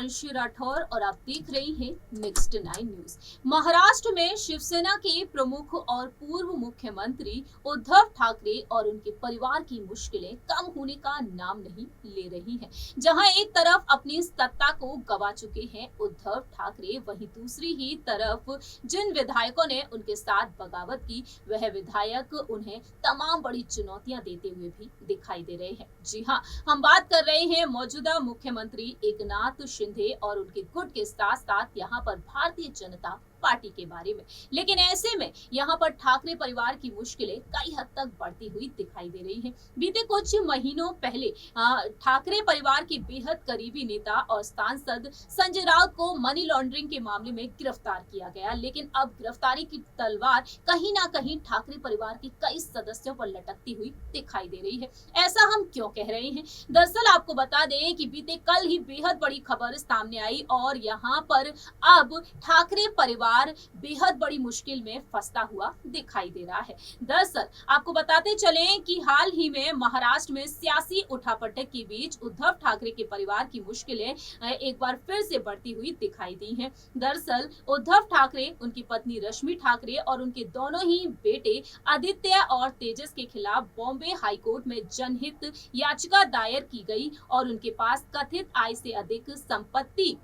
हिमांशी राठौर और आप देख रही हैं नेक्स्ट 9 न्यूज। महाराष्ट्र में शिवसेना के प्रमुख और पूर्व मुख्यमंत्री उद्धव ठाकरे और उनके परिवार की मुश्किलें कम होने का नाम नहीं ले रही हैं। जहां एक तरफ अपनी सत्ता को गवा चुके हैं उद्धव ठाकरे, वहीं दूसरी ही तरफ जिन विधायकों ने उनके साथ बगावत की, वह विधायक उन्हें तमाम बड़ी चुनौतियां देते हुए भी दिखाई दे रहे हैं। जी हाँ, हम बात कर रहे हैं मौजूदा मुख्यमंत्री एकनाथ शिंदे और उनके गुट के साथ साथ यहाँ पर भारतीय जनता पार्टी के बारे में। लेकिन ऐसे में यहाँ पर ठाकरे परिवार की मुश्किलें कई हद तक बढ़ती हुई दिखाई दे रही हैं। बीते कुछ महीनों पहले ठाकरे परिवार के बेहद करीबी नेता और सांसद संजय राउत को मनी लॉन्ड्रिंग के मामले में गिरफ्तार किया गया, लेकिन अब गिरफ्तारी की तलवार कहीं ना कहीं ठाकरे परिवार के कई सदस्यों पर लटकती हुई दिखाई दे रही है। ऐसा हम क्यों कह रहे हैं? दरअसल आपको बता दें कि बीते कल ही बेहद बड़ी खबर सामने आई और यहाँ पर अब ठाकरे परिवार बेहद बड़ी मुश्किल में फंसता हुआ दिखाई दे रहा है। दरअसल आपको बताते चलें कि हाल ही में महाराष्ट्र में सियासी उठापटक के बीच उद्धव ठाकरे के परिवार की मुश्किलें एक बार फिर से बढ़ती हुई दिखाई दी हैं। दरअसल उद्धव ठाकरे, उनकी पत्नी रश्मि ठाकरे और उनके दोनों ही बेटे आदित्य और तेजस के खिलाफ बॉम्बे हाईकोर्ट में जनहित याचिका दायर की गई और उनके पास कथित आय से अधिक संपत्ति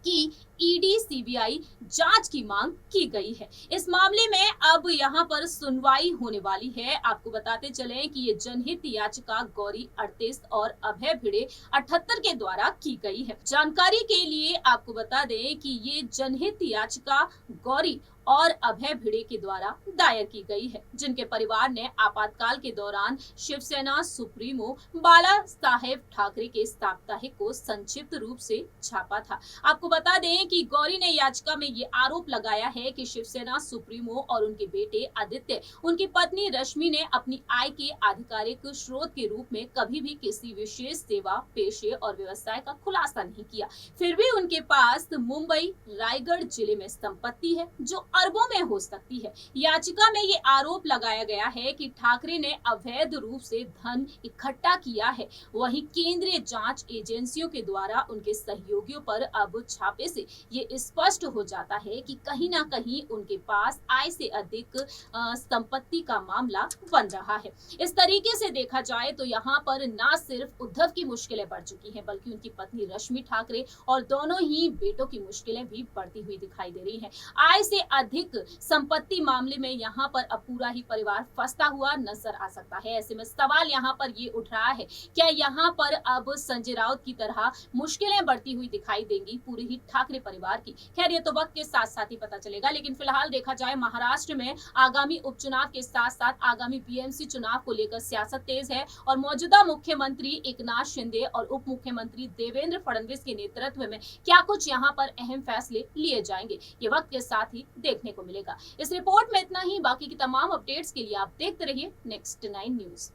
की ईडी सीबीआई जांच की मांग की गई है। इस मामले में अब यहां पर सुनवाई होने वाली है। आपको बताते चलें कि ये जनहित याचिका गौरी 38 और अभय भिड़े 78 के द्वारा की गई है। जानकारी के लिए आपको बता दें कि ये जनहित याचिका गौरी और अभय भिड़े के द्वारा दायर की गई है, जिनके परिवार ने आपातकाल के दौरान शिवसेना सुप्रीमो बाला साहेब ठाकरे के साप्ताहिक को संक्षिप्त रूप से छापा था। आपको बता दें कि गौरी ने याचिका में ये आरोप लगाया है कि शिवसेना सुप्रीमो और उनके बेटे आदित्य, उनकी पत्नी रश्मि ने अपनी आय के आधिकारिक स्रोत के रूप में कभी भी किसी विशेष सेवा, पेशे और व्यवसाय का खुलासा नहीं किया। फिर भी उनके पास मुंबई, रायगढ़ जिले में संपत्ति है जो अरबों में हो सकती है। याचिका में ये आरोप लगाया गया है कि ठाकरे ने अवैध रूप से धन इकट्ठा किया है। वहीं केंद्रीय जांच एजेंसियों के द्वारा उनके सहयोगियों पर अब छापे से ये स्पष्ट हो जाता है कि कहीं ना कहीं उनके पास आय से अधिक संपत्ति का मामला बन रहा है। इस तरीके से देखा जाए तो यहाँ पर न सिर्फ उद्धव की मुश्किलें बढ़ चुकी हैं, बल्कि उनकी पत्नी रश्मि ठाकरे और दोनों ही बेटों की मुश्किलें भी बढ़ती हुई दिखाई दे रही हैं। आय से अधिक संपत्ति मामले में यहाँ पर अब पूरा ही परिवार फंसता हुआ नजर आ सकता है। ऐसे में सवाल यहाँ पर ये उठ रहा है, क्या यहाँ पर अब संजय राउत की तरह मुश्किलें बढ़ती हुई दिखाई देंगी पूरे ही ठाकरे परिवार की? खैर, ये तो वक्त के साथ साथ ही पता चलेगा, लेकिन फिलहाल देखा जाए महाराष्ट्र में आगामी उपचुनाव के साथ साथ आगामी बीएमसी चुनाव को लेकर सियासत तेज है और मौजूदा मुख्यमंत्री एकनाथ शिंदे और उप मुख्यमंत्री देवेंद्र फडणवीस के नेतृत्व में क्या कुछ यहाँ पर अहम फैसले लिए जाएंगे, ये वक्त के साथ ही देखने को मिलेगा। इस रिपोर्ट में इतना ही। बाकी की तमाम अपडेट्स के लिए आप देखते रहिए नेक्स्ट 9 न्यूज।